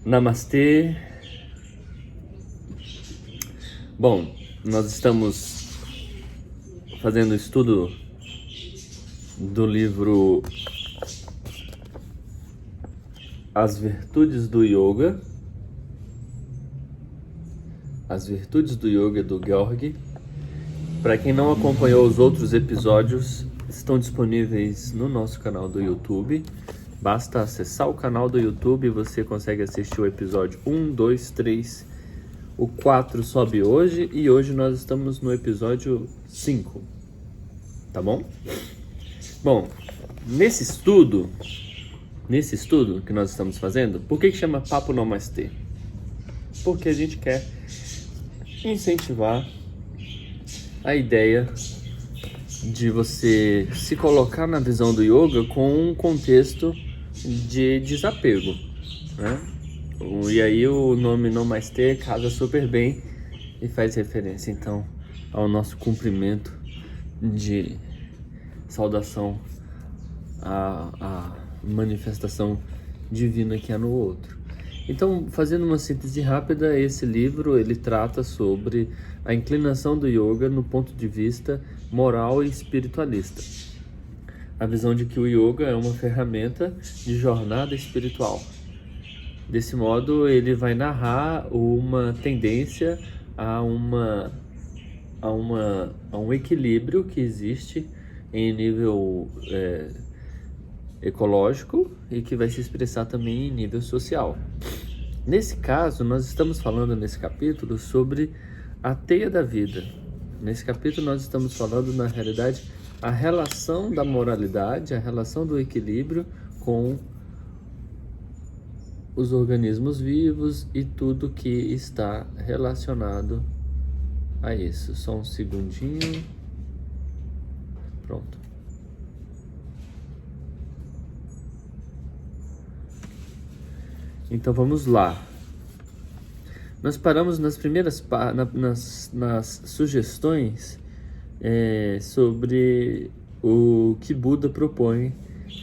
Namastê. Bom, nós estamos fazendo o estudo do livro As Virtudes do Yoga. As Virtudes do Yoga do Georg. Para quem não acompanhou os outros episódios, estão disponíveis no nosso canal do YouTube. Basta acessar o canal do YouTube e você consegue assistir o episódio 1, 2, 3. O 4 sobe hoje e hoje nós estamos no episódio 5. Tá bom? Bom, nesse estudo que nós estamos fazendo, por que chama Papo Namastê? Porque a gente quer incentivar a ideia de você se colocar na visão do yoga com um contexto de desapego, né? E aí o nome Namastê casa super bem e faz referência então ao nosso cumprimento de saudação à manifestação divina que há no outro. Então, fazendo uma síntese rápida, esse livro ele trata sobre a inclinação do yoga no ponto de vista moral e espiritualista. A visão de que o yoga é uma ferramenta de jornada espiritual. Desse modo, ele vai narrar uma tendência a um equilíbrio que existe em nível ecológico e que vai se expressar também em nível social. Nesse caso, nós estamos falando nesse capítulo sobre a teia da vida. Nesse capítulo nós estamos falando, na realidade, a relação da moralidade, a relação do equilíbrio com os organismos vivos e tudo que está relacionado a isso. Só um segundinho. Pronto. Então vamos lá. Nós paramos nas primeiras nas sugestões sobre o que Buda propõe,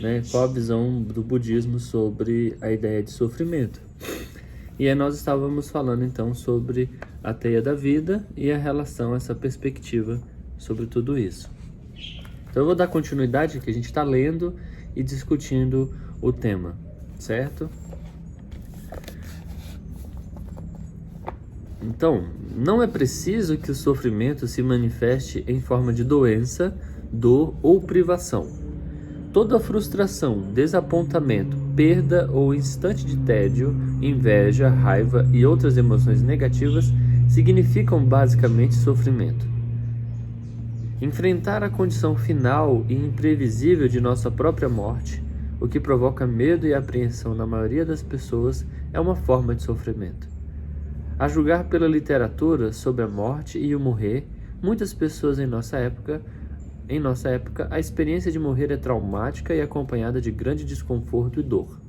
né? Qual a visão do budismo sobre a ideia de sofrimento. E aí nós estávamos falando então sobre a teia da vida e a relação, essa perspectiva sobre tudo isso. Então eu vou dar continuidade que a gente está lendo e discutindo o tema, certo? Então, não é preciso que o sofrimento se manifeste em forma de doença, dor ou privação. Toda frustração, desapontamento, perda ou instante de tédio, inveja, raiva e outras emoções negativas significam basicamente sofrimento. Enfrentar a condição final e imprevisível de nossa própria morte, o que provoca medo e apreensão na maioria das pessoas, é uma forma de sofrimento. A julgar pela literatura sobre a morte e o morrer, muitas pessoas em nossa época, a experiência de morrer é traumática e acompanhada de grande desconforto e dor.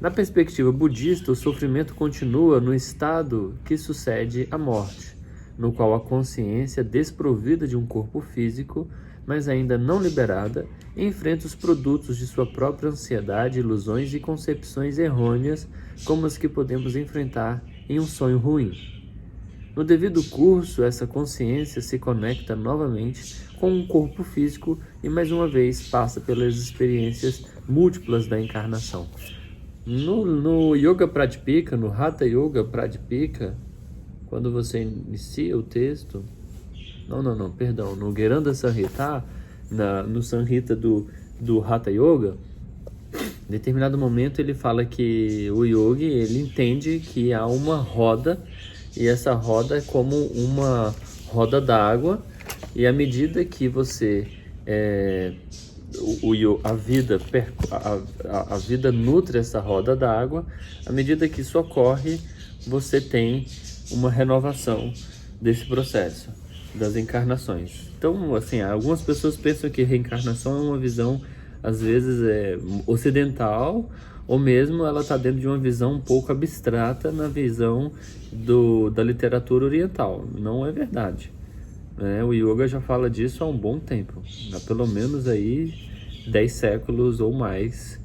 Na perspectiva budista, o sofrimento continua no estado que sucede à morte, no qual a consciência, desprovida de um corpo físico, mas ainda não liberada, enfrenta os produtos de sua própria ansiedade, ilusões e concepções errôneas, como as que podemos enfrentar em um sonho ruim. No devido curso, essa consciência se conecta novamente com um corpo físico e mais uma vez passa pelas experiências múltiplas da encarnação. No Yoga Pradipika, no Hatha Yoga Pradipika, quando você inicia o texto, no Geranda Samhita, no Samhita do Hatha Yoga, em determinado momento ele fala que o yogi, ele entende que há uma roda, e essa roda é como uma roda d'água, e à medida que você a vida nutre essa roda d'água, à medida que isso ocorre, você tem uma renovação desse processo das encarnações. Então, assim, algumas pessoas pensam que reencarnação é uma visão, às vezes, ocidental, ou mesmo ela está dentro de uma visão um pouco abstrata na visão da literatura oriental. Não é verdade. né? O yoga já fala disso há um bom tempo, há pelo menos aí 10 séculos ou mais,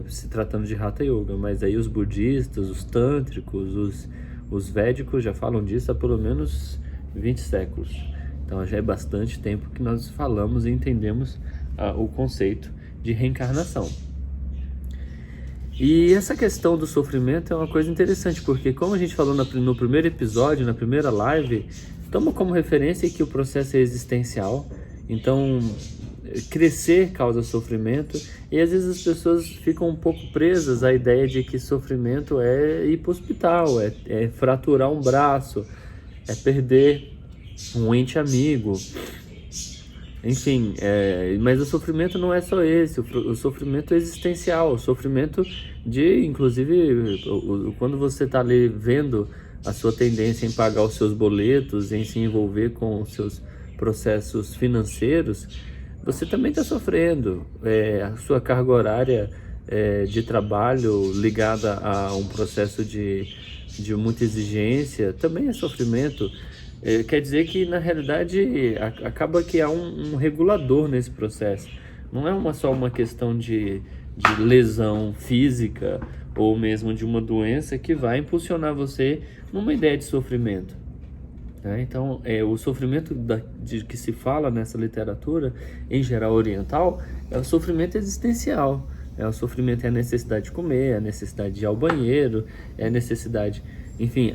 se tratando de Hatha Yoga. Mas aí os budistas, os tântricos, os védicos já falam disso há pelo menos 20 séculos. Então já é bastante tempo que nós falamos e entendemos o conceito de reencarnação. E essa questão do sofrimento é uma coisa interessante, porque como a gente falou no primeiro episódio, na primeira live, toma como referência que o processo é existencial. Então, crescer causa sofrimento, e às vezes as pessoas ficam um pouco presas à ideia de que sofrimento é ir para o hospital, é fraturar um braço, é perder um ente amigo, enfim, mas o sofrimento não é só esse, o sofrimento é existencial, o sofrimento de, inclusive, quando você está ali vendo a sua tendência em pagar os seus boletos, em se envolver com os seus processos financeiros, você também está sofrendo. A sua carga horária de trabalho ligada a um processo de muita exigência também é sofrimento. Quer dizer que, na realidade, acaba que há um regulador nesse processo. Não é só uma questão de lesão física ou mesmo de uma doença que vai impulsionar você numa ideia de sofrimento. Então, o sofrimento de que se fala nessa literatura, em geral oriental, é o sofrimento existencial. O sofrimento é a necessidade de comer, a necessidade de ir ao banheiro, é a necessidade... Enfim,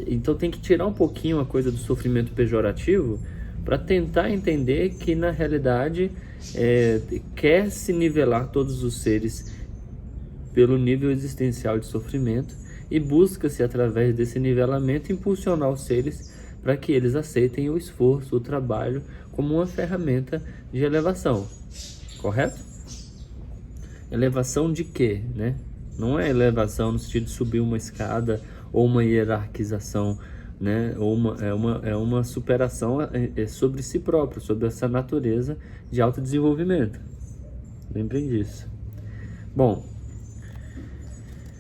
então tem que tirar um pouquinho a coisa do sofrimento pejorativo para tentar entender que, na realidade, quer se nivelar todos os seres pelo nível existencial de sofrimento, e busca-se, através desse nivelamento, impulsionar os seres para que eles aceitem o esforço, o trabalho, como uma ferramenta de elevação. Correto? Elevação de quê, né? Não é elevação no sentido de subir uma escada ou uma hierarquização, né? Ou uma superação sobre si próprio, sobre essa natureza de autodesenvolvimento. Lembrem disso. Bom,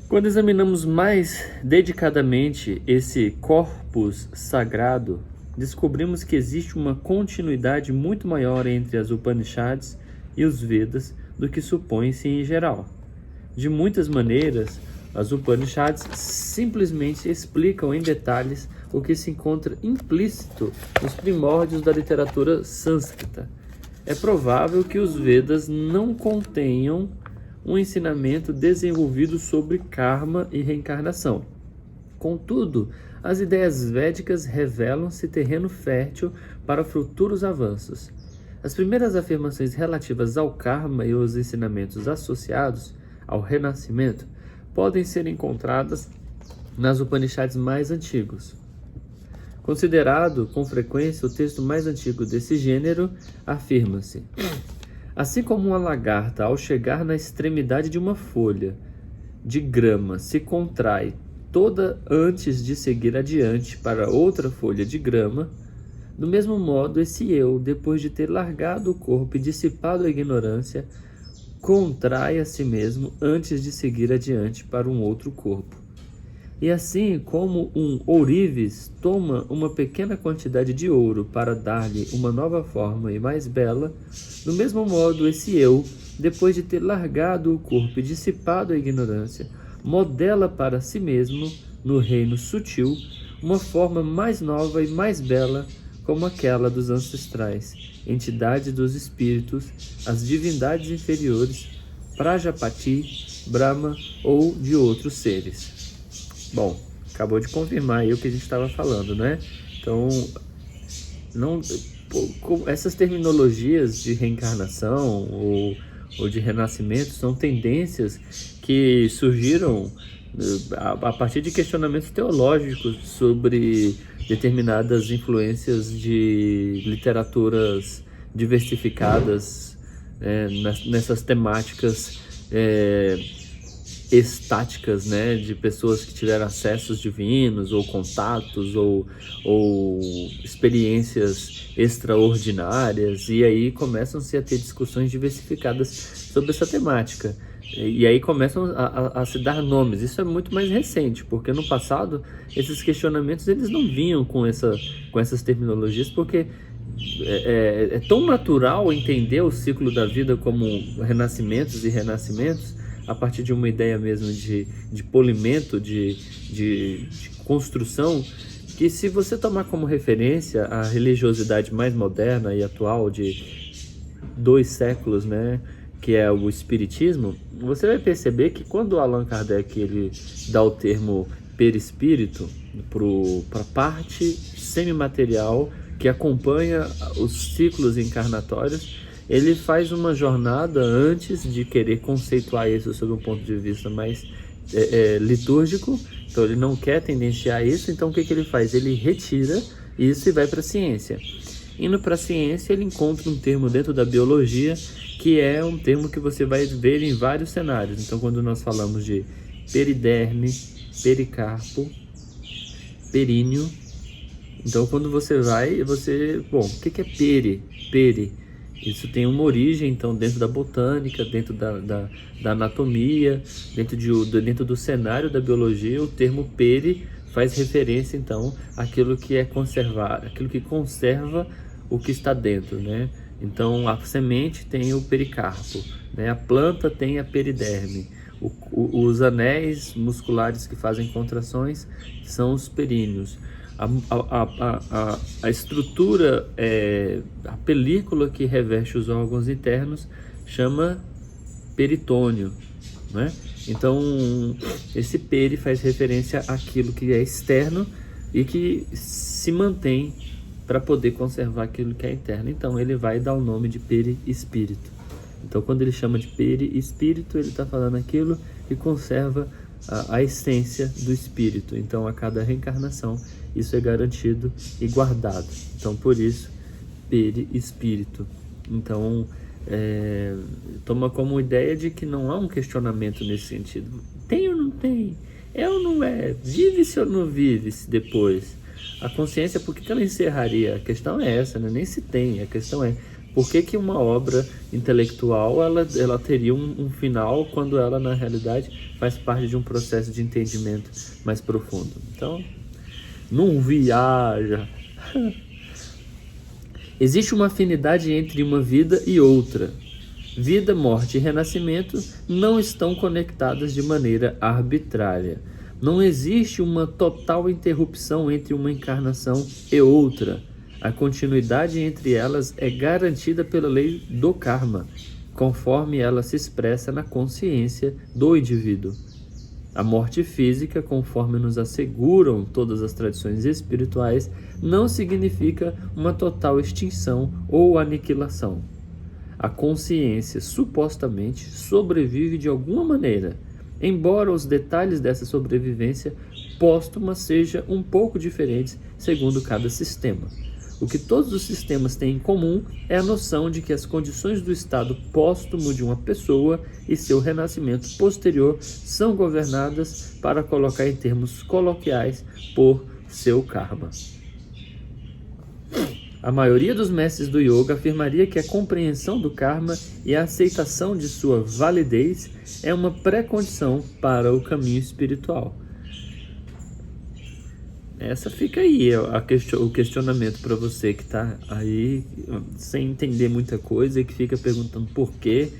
quando examinamos mais dedicadamente esse corpus sagrado, descobrimos que existe uma continuidade muito maior entre as Upanishads e os Vedas do que supõe-se em geral. De muitas maneiras, as Upanishads simplesmente explicam em detalhes o que se encontra implícito nos primórdios da literatura sânscrita. É provável que os Vedas não contenham um ensinamento desenvolvido sobre karma e reencarnação. Contudo, as ideias védicas revelam-se terreno fértil para futuros avanços. As primeiras afirmações relativas ao karma e os ensinamentos associados ao renascimento podem ser encontradas nas Upanishads mais antigos. Considerado com frequência o texto mais antigo desse gênero, afirma-se: assim como uma lagarta, ao chegar na extremidade de uma folha de grama, se contrai toda antes de seguir adiante para outra folha de grama, do mesmo modo, esse eu, depois de ter largado o corpo e dissipado a ignorância, contrai a si mesmo antes de seguir adiante para um outro corpo. E assim como um ourives toma uma pequena quantidade de ouro para dar-lhe uma nova forma e mais bela, do mesmo modo esse eu, depois de ter largado o corpo e dissipado a ignorância, modela para si mesmo, no reino sutil, uma forma mais nova e mais bela como aquela dos ancestrais, entidades dos espíritos, as divindades inferiores, Prajapati, Brahma ou de outros seres. Bom, acabou de confirmar aí o que a gente estava falando, né? Então, essas terminologias de reencarnação ou de renascimento são tendências que surgiram a partir de questionamentos teológicos sobre determinadas influências de literaturas diversificadas nessas temáticas estáticas, né, de pessoas que tiveram acessos divinos ou contatos ou experiências extraordinárias, e aí começam-se a ter discussões diversificadas sobre essa temática. E aí começam a se dar nomes. Isso é muito mais recente, porque no passado esses questionamentos eles não vinham com essas terminologias, porque é tão natural entender o ciclo da vida como renascimentos e renascimentos, a partir de uma ideia mesmo de polimento, de construção, que se você tomar como referência a religiosidade mais moderna e atual de 2 séculos, né, que é o espiritismo, você vai perceber que quando Allan Kardec ele dá o termo perispírito para a parte semimaterial que acompanha os ciclos encarnatórios, ele faz uma jornada antes de querer conceituar isso sob um ponto de vista mais litúrgico. Então ele não quer tendenciar isso, então o que ele faz? Ele retira isso e vai para a ciência. Indo para a ciência, ele encontra um termo dentro da biologia, que é um termo que você vai ver em vários cenários. Então quando nós falamos de periderme, pericarpo, períneo, então quando você vai, bom, o que é peri? Isso tem uma origem, então, dentro da botânica, dentro da anatomia, dentro do cenário da biologia. O termo peri faz referência, então, àquilo que é conservar, aquilo que conserva o que está dentro, né? Então, a semente tem o pericarpo, né? A planta tem a periderme. Os anéis musculares que fazem contrações são os períneos. A estrutura, a película que reveste os órgãos internos chama peritônio, né? Então, esse peri faz referência àquilo que é externo e que se mantém para poder conservar aquilo que é interno. Então, ele vai dar o nome de perispírito. Então, quando ele chama de perispírito, ele está falando aquilo que conserva a essência do espírito. Então, a cada reencarnação, isso é garantido e guardado. Então, por isso, perispírito. Então, toma como ideia de que não há um questionamento nesse sentido. Tem ou não tem? É ou não é? Vive-se ou não vive-se depois? A consciência, por que ela encerraria? A questão é essa, né? Nem se tem. A questão é, por que uma obra intelectual ela teria um final quando ela, na realidade, faz parte de um processo de entendimento mais profundo? Então, não viaja. Existe uma afinidade entre uma vida e outra. Vida, morte e renascimento não estão conectadas de maneira arbitrária. Não existe uma total interrupção entre uma encarnação e outra. A continuidade entre elas é garantida pela lei do karma, conforme ela se expressa na consciência do indivíduo. A morte física, conforme nos asseguram todas as tradições espirituais, não significa uma total extinção ou aniquilação. A consciência supostamente sobrevive de alguma maneira, embora os detalhes dessa sobrevivência póstuma sejam um pouco diferentes segundo cada sistema. O que todos os sistemas têm em comum é a noção de que as condições do estado póstumo de uma pessoa e seu renascimento posterior são governadas, para colocar em termos coloquiais, por seu karma. A maioria dos mestres do yoga afirmaria que a compreensão do karma e a aceitação de sua validez é uma pré-condição para o caminho espiritual. Essa fica aí, o questionamento para você que está aí sem entender muita coisa e que fica perguntando por quê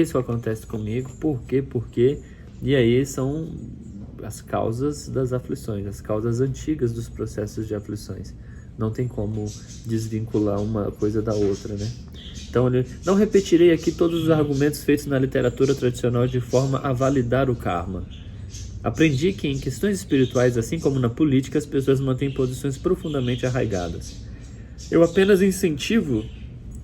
isso acontece comigo, por quê, e aí são as causas das aflições, as causas antigas dos processos de aflições. Não tem como desvincular uma coisa da outra, né? Então, não repetirei aqui todos os argumentos feitos na literatura tradicional de forma a validar o karma. Aprendi que em questões espirituais, assim como na política, as pessoas mantêm posições profundamente arraigadas. Eu apenas incentivo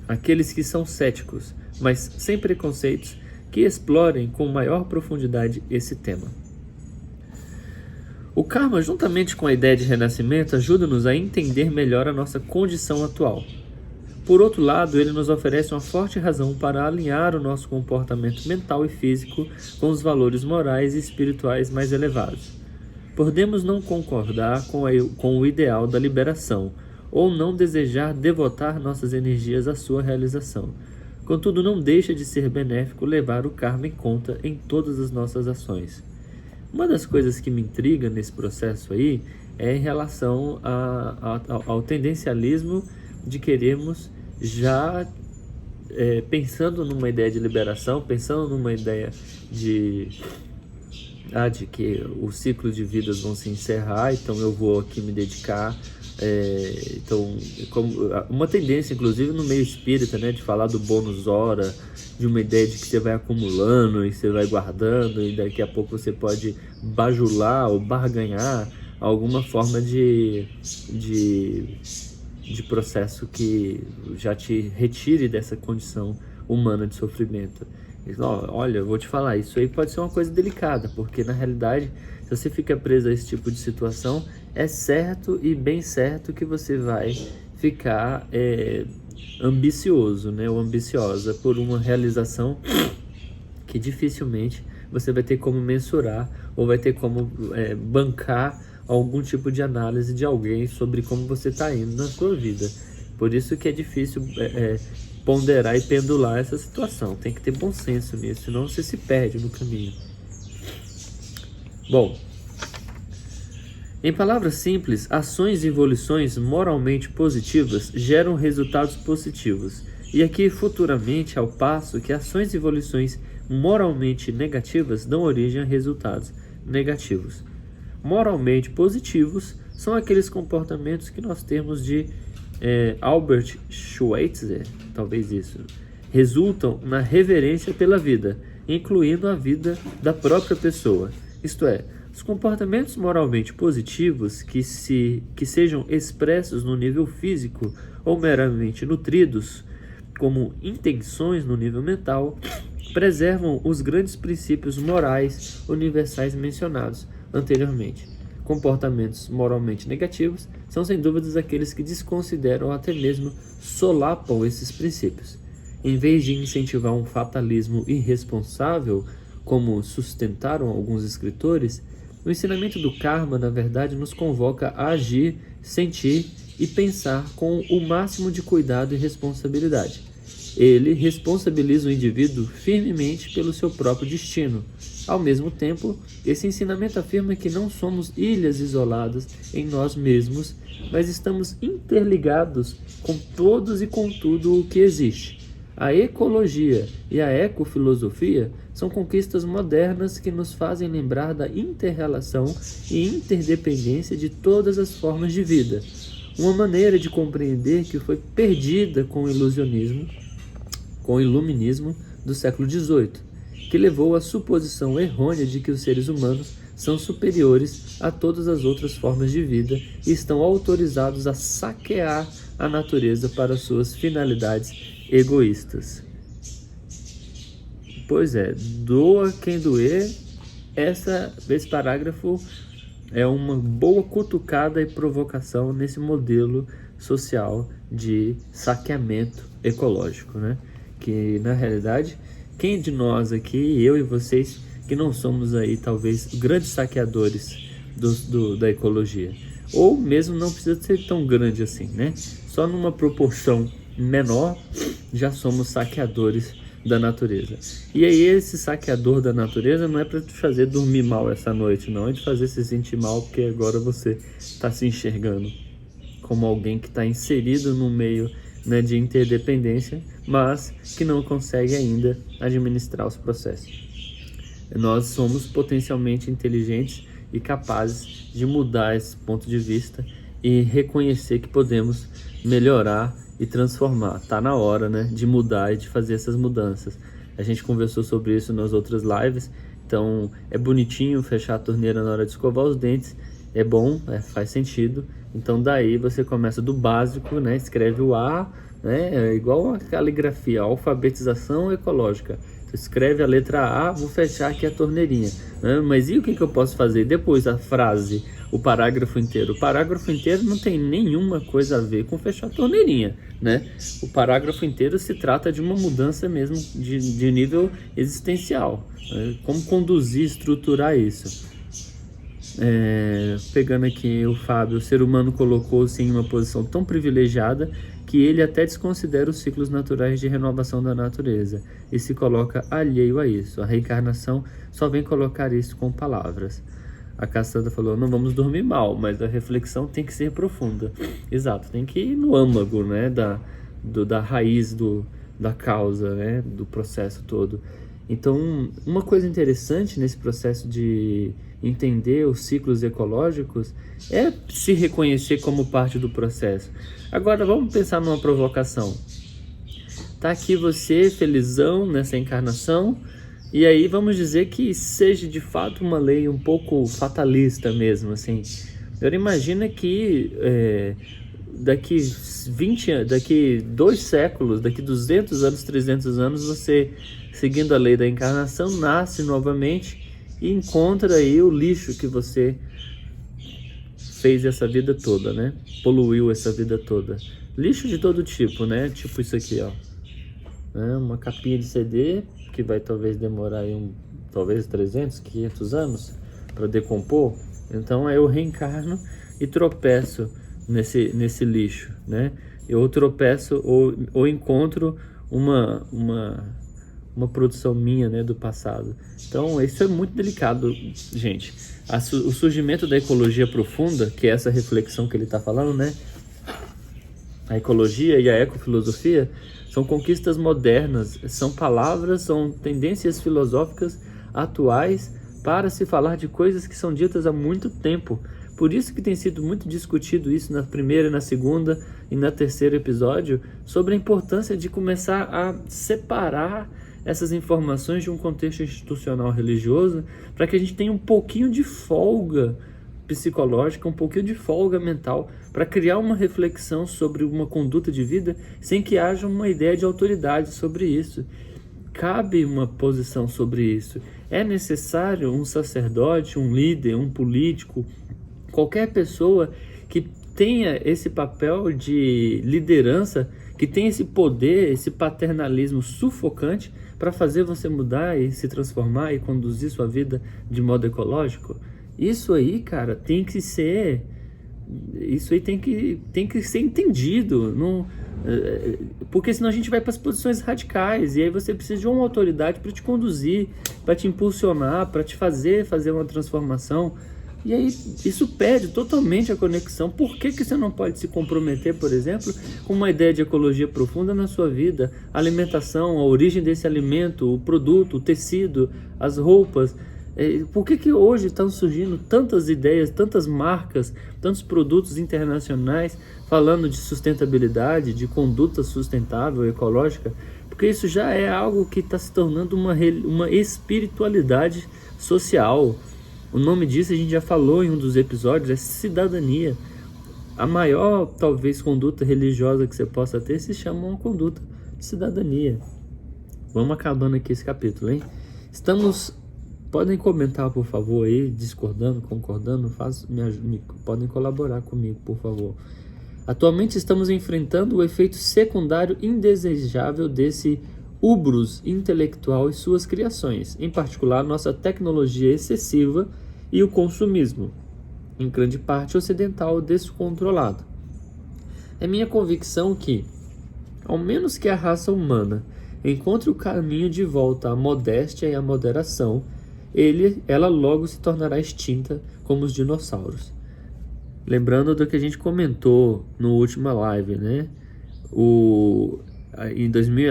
aqueles que são céticos, mas sem preconceitos, que explorem com maior profundidade esse tema. O karma, juntamente com a ideia de renascimento, ajuda-nos a entender melhor a nossa condição atual. Por outro lado, ele nos oferece uma forte razão para alinhar o nosso comportamento mental e físico com os valores morais e espirituais mais elevados. Podemos não concordar com o ideal da liberação, ou não desejar devotar nossas energias à sua realização. Contudo, não deixa de ser benéfico levar o karma em conta em todas as nossas ações. Uma das coisas que me intriga nesse processo aí é em relação ao tendencialismo de querermos já pensando numa ideia de liberação, pensando numa ideia de que o ciclo de vidas vão se encerrar, então eu vou aqui me dedicar. Então, uma tendência, inclusive no meio espírita, né, de falar do bônus hora, de uma ideia de que você vai acumulando e você vai guardando e daqui a pouco você pode bajular ou barganhar alguma forma de processo que já te retire dessa condição humana de sofrimento. Olha, eu vou te falar, isso aí pode ser uma coisa delicada, porque na realidade, se você fica preso a esse tipo de situação, é certo e bem certo que você vai ficar ambicioso, né, ou ambiciosa por uma realização que dificilmente você vai ter como mensurar ou vai ter como bancar algum tipo de análise de alguém sobre como você está indo na sua vida. Por isso que é difícil ponderar e pendular essa situação. Tem que ter bom senso nisso, senão você se perde no caminho. Bom, em palavras simples, ações e evoluções moralmente positivas geram resultados positivos. E aqui futuramente, ao passo que ações e evoluções moralmente negativas dão origem a resultados negativos. Moralmente positivos são aqueles comportamentos que nós temos de Albert Schweitzer, talvez isso, resultam na reverência pela vida, incluindo a vida da própria pessoa. Isto é, os comportamentos moralmente positivos que sejam expressos no nível físico ou meramente nutridos, como intenções no nível mental, preservam os grandes princípios morais universais mencionados anteriormente. Comportamentos moralmente negativos são sem dúvidas aqueles que desconsideram ou até mesmo solapam esses princípios. Em vez de incentivar um fatalismo irresponsável, como sustentaram alguns escritores, o ensinamento do karma, na verdade, nos convoca a agir, sentir e pensar com o máximo de cuidado e responsabilidade. Ele responsabiliza o indivíduo firmemente pelo seu próprio destino. Ao mesmo tempo, esse ensinamento afirma que não somos ilhas isoladas em nós mesmos, mas estamos interligados com todos e com tudo o que existe. A ecologia e a ecofilosofia são conquistas modernas que nos fazem lembrar da inter-relação e interdependência de todas as formas de vida. Uma maneira de compreender que foi perdida com o iluminismo do século XVIII, que levou à suposição errônea de que os seres humanos são superiores a todas as outras formas de vida e estão autorizados a saquear a natureza para suas finalidades egoístas. Pois é, doa quem doer. Esse parágrafo é uma boa cutucada e provocação nesse modelo social de saqueamento ecológico, né? Que na realidade, quem de nós aqui, eu e vocês, que não somos aí talvez grandes saqueadores da ecologia, ou mesmo não precisa ser tão grande assim, né? Só numa proporção menor já somos saqueadores da natureza. E aí esse saqueador da natureza não é para te fazer dormir mal essa noite, não, é de fazer se sentir mal porque agora você está se enxergando como alguém que está inserido no meio, né, de interdependência, mas que não consegue ainda administrar os processos. Nós somos potencialmente inteligentes e capazes de mudar esse ponto de vista e reconhecer que podemos melhorar e transformar. Tá na hora, né, de mudar e de fazer essas mudanças. A gente conversou sobre isso nas outras lives, então é bonitinho fechar a torneira na hora de escovar os dentes, é bom, faz sentido. Então daí você começa do básico, né, escreve o A, né, é igual a caligrafia, a alfabetização ecológica. escreve a letra A, vou fechar aqui a torneirinha, né? Mas e o que eu posso fazer? Depois a frase, o parágrafo inteiro. O parágrafo inteiro não tem nenhuma coisa a ver com fechar a torneirinha, né? O parágrafo inteiro se trata de uma mudança mesmo de nível existencial, né? Como conduzir, estruturar isso. Pegando aqui o Fábio, o ser humano colocou-se em uma posição tão privilegiada que ele até desconsidera os ciclos naturais de renovação da natureza e se coloca alheio a isso. A reencarnação só vem colocar isso com palavras. A Cassandra falou, não vamos dormir mal, mas a reflexão tem que ser profunda. Exato, tem que ir no âmago, né, da raiz da causa, né, do processo todo. Então, uma coisa interessante nesse processo de entender os ciclos ecológicos é se reconhecer como parte do processo. Agora, vamos pensar numa provocação. Tá aqui você, felizão, nessa encarnação, e aí vamos dizer que seja de fato uma lei um pouco fatalista mesmo, assim. Agora imagina que daqui 2 séculos, daqui 200 anos, 300 anos, você, seguindo a lei da encarnação, nasce novamente e encontra aí o lixo que você fez essa vida toda, né? Poluiu essa vida toda. Lixo de todo tipo, né? Tipo isso aqui, ó. Uma capinha de CD que vai talvez demorar aí talvez 300, 500 anos para decompor. Então eu reencarno e tropeço nesse lixo, né? Eu tropeço ou encontro uma produção minha, né, do passado. Então isso é muito delicado, gente. O surgimento da ecologia profunda, que é essa reflexão que ele está falando, né? A ecologia e a ecofilosofia são conquistas modernas, são palavras, são tendências filosóficas atuais para se falar de coisas que são ditas há muito tempo. Por isso que tem sido muito discutido isso na primeira, na segunda e na terceira episódio, sobre a importância de começar a separar essas informações de um contexto institucional religioso, para que a gente tenha um pouquinho de folga psicológica, um pouquinho de folga mental, para criar uma reflexão sobre uma conduta de vida sem que haja uma ideia de autoridade sobre isso. Cabe uma posição sobre isso. É necessário um sacerdote, um líder, um político, qualquer pessoa que tenha esse papel de liderança, que tenha esse poder, esse paternalismo sufocante para fazer você mudar e se transformar e conduzir sua vida de modo ecológico. Isso aí, cara, tem que ser... Isso aí tem que ser entendido. Não, porque senão a gente vai para as posições radicais. E aí você precisa de uma autoridade para te conduzir, para te impulsionar, para te fazer uma transformação. E aí isso perde totalmente a conexão. Por que você não pode se comprometer, por exemplo, com uma ideia de ecologia profunda na sua vida? A alimentação, a origem desse alimento, o produto, o tecido, as roupas. Por que hoje estão surgindo tantas ideias, tantas marcas, tantos produtos internacionais falando de sustentabilidade, de conduta sustentável, ecológica? Porque isso já é algo que está se tornando uma espiritualidade social. O nome disso a gente já falou em um dos episódios, é cidadania. A maior, talvez, conduta religiosa que você possa ter se chama uma conduta de cidadania. Vamos acabando aqui esse capítulo, hein? Podem comentar, por favor, aí, discordando, concordando, podem colaborar comigo, por favor. Atualmente estamos enfrentando o efeito secundário indesejável desse hubris intelectual e suas criações, em particular nossa tecnologia excessiva e o consumismo, em grande parte ocidental descontrolado. É minha convicção que, ao menos que a raça humana encontre o caminho de volta à modéstia e à moderação, ela logo se tornará extinta como os dinossauros. Lembrando do que a gente comentou no última live, né?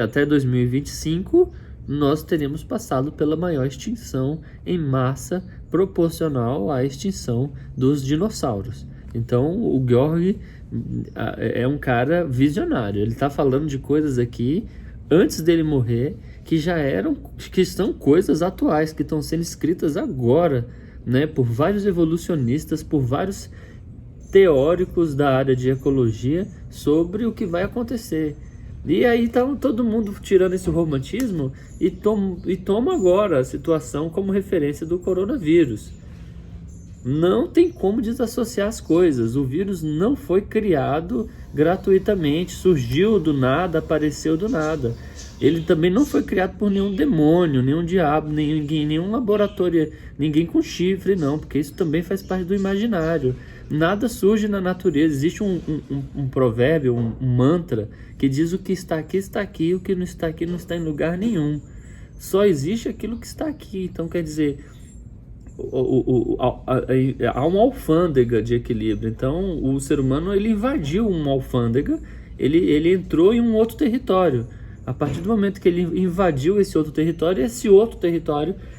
Até 2025, nós teremos passado pela maior extinção em massa proporcional à extinção dos dinossauros. Então, o Georg é um cara visionário. Ele está falando de coisas aqui, antes dele morrer, que são coisas atuais, que estão sendo escritas agora, né, por vários evolucionistas, por vários teóricos da área de ecologia, sobre o que vai acontecer. E aí tá todo mundo tirando esse romantismo e toma agora a situação como referência do coronavírus. Não tem como desassociar as coisas. O vírus não foi criado gratuitamente, surgiu do nada, apareceu do nada. Ele também não foi criado por nenhum demônio, nenhum diabo, nenhum laboratório, ninguém com chifre, não, porque isso também faz parte do imaginário. Nada surge na natureza. Existe um provérbio, um mantra, que diz: o que está aqui, o que não está aqui não está em lugar nenhum. Só existe aquilo que está aqui. Então, quer dizer, há uma alfândega de equilíbrio. Então o ser humano, ele invadiu uma alfândega, ele entrou em um outro território. A partir do momento que ele invadiu esse outro território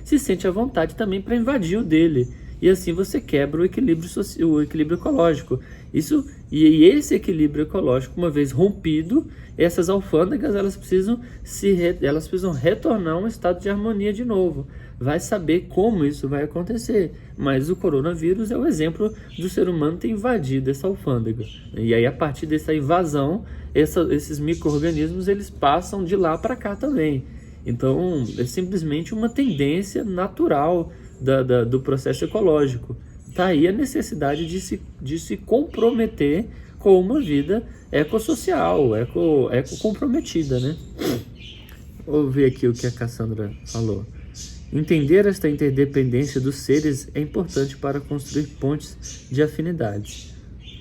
se sente à vontade também para invadir o dele, e assim você quebra o equilíbrio ecológico. E esse equilíbrio ecológico, uma vez rompido, essas alfândegas elas precisam retornar a um estado de harmonia de novo. Vai saber como isso vai acontecer, mas o coronavírus é o exemplo do ser humano ter invadido essa alfândega. E aí, a partir dessa invasão, esses micro-organismos, eles passam de lá para cá também. Então é simplesmente uma tendência natural do processo ecológico. Está aí a necessidade de se comprometer com uma vida ecossocial, eco-comprometida, né? Vou ver aqui o que a Cassandra falou. Entender esta interdependência dos seres é importante para construir pontes de afinidade.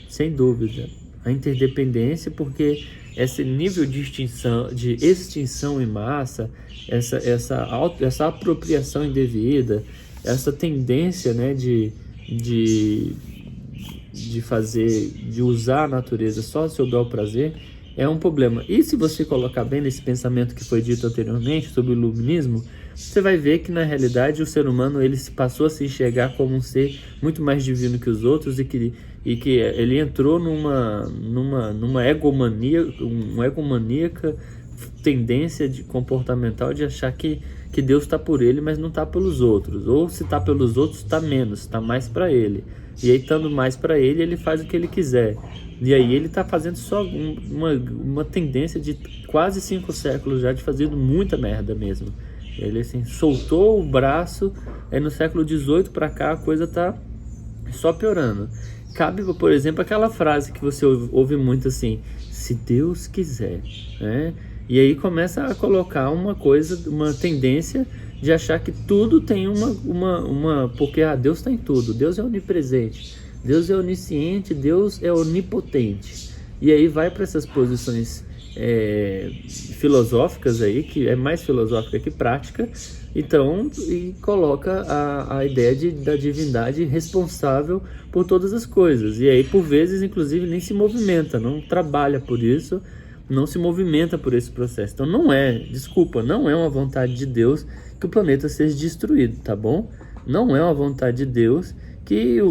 Sem dúvida. A interdependência, porque esse nível de extinção em massa, essa apropriação indevida, essa tendência, né, de usar a natureza só seu bel prazer, é um problema. E se você colocar bem nesse pensamento que foi dito anteriormente sobre o iluminismo, você vai ver que na realidade o ser humano, ele passou a se enxergar como um ser muito mais divino que os outros, e que ele entrou numa egomaníaca tendência comportamental de achar que Deus está por ele, mas não está pelos outros. Ou se está pelos outros, está menos, está mais para ele. E aí, estando mais para ele, ele faz o que ele quiser. E aí ele está fazendo só uma tendência de quase 5 séculos já de fazer muita merda mesmo. Ele assim soltou o braço, aí no século XVIII para cá a coisa tá só piorando. Cabe, por exemplo, aquela frase que você ouve muito assim: se Deus quiser, né? E aí começa a colocar uma tendência de achar que tudo tem porque Deus está em tudo, Deus é onipresente, Deus é onisciente, Deus é onipotente. E aí vai para essas posições filosóficas aí, que é mais filosófica que prática, então, e coloca a ideia da divindade responsável por todas as coisas. E aí, por vezes, inclusive, nem se movimenta, não trabalha por isso, não se movimenta por esse processo. Então não é uma vontade de Deus que o planeta seja destruído, tá bom? Não é uma vontade de Deus que